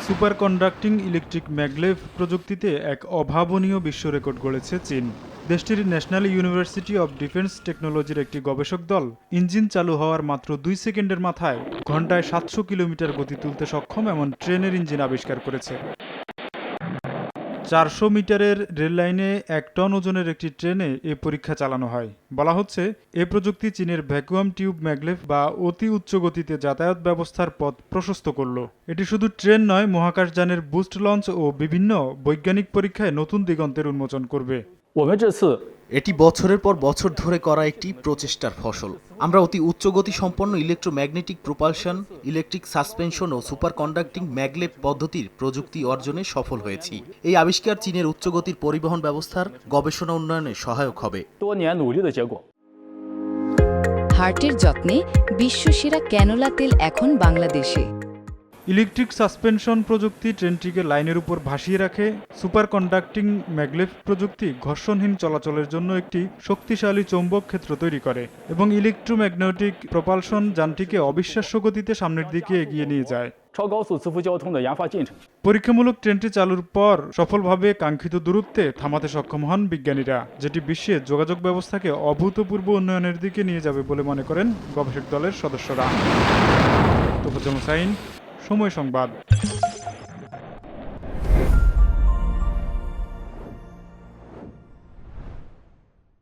Super conducting electric maglev প্রযুক্তিতে এক অভাবনীয় বিশ্ব রেকর্ড গড়েছে চীন। দেশটির ন্যাশনাল ইউনিভার্সিটি অব ডিফেন্স টেকনোলজির একটি গবেষক দল ইঞ্জিন চালু হওয়ার মাত্র 2 সেকেন্ডের মাথায় ঘন্টায় 700 কিলোমিটার গতি তুলতে সক্ষম এমন ট্রেনের ইঞ্জিন আবিষ্কার করেছে। 400 মিটারের রেললাইনে 1 টন ওজনের একটি ট্রেনে এ পরীক্ষা চালানো হয়। বলা হচ্ছে, এ প্রযুক্তি চীনের ভ্যাকুয়াম টিউব ম্যাগলেভ বা অতি উচ্চ গতিতে যাতায়াত ব্যবস্থার পথ প্রশস্ত করল। এটি শুধু ট্রেন নয়, মহাকাশযানের বুস্ট লঞ্চ ও বিভিন্ন বৈজ্ঞানিক পরীক্ষায় নতুন দিগন্তের উন্মোচন করবে। এটি বছরের পর বছর ধরে করা একটি প্রচেষ্টার ফসল। আমরা অতি উচ্চ গতি সম্পন্ন ইলেকট্রোম্যাগনেটিক প্রোপালশন, ইলেকট্রিক সাসপেনশন ও সুপার কন্ডাক্টিং ম্যাগলেভ পদ্ধতির প্রযুক্তি অর্জনে সফল হয়েছি। এই আবিষ্কার চীনের উচ্চগতির পরিবহন ব্যবস্থার গবেষণা উন্নয়নে সহায়ক হবে। হার্টের যত্নে বিশ্বসেরা ক্যানোলা তেল এখন বাংলাদেশে। ইলেকট্রিক সাসপেনশন প্রযুক্তি ট্রেনটিকে লাইনের উপর ভাসিয়ে রাখে। সুপার কন্ডাক্টিং ম্যাগলেভ প্রযুক্তি ঘর্ষণহীন চলাচলের জন্য একটি শক্তিশালী চৌম্বক ক্ষেত্র তৈরি করে এবং ইলেকট্রোম্যাগনেটিক প্রপালশন যানটিকে অবিশ্বাস্য গতিতে সামনের দিকে এগিয়ে নিয়ে যায়। পরীক্ষামূলক ট্রেনটি চালুর পর সফলভাবে কাঙ্ক্ষিত দূরত্বে থামাতে সক্ষম হন বিজ্ঞানীরা, যেটি বিশ্বে যোগাযোগ ব্যবস্থাকে অভূতপূর্ব উন্নয়নের দিকে নিয়ে যাবে বলে মনে করেন গবেষক দলের সদস্যরা। তোফাজ্জল হোসাইন, সময় সংবাদ।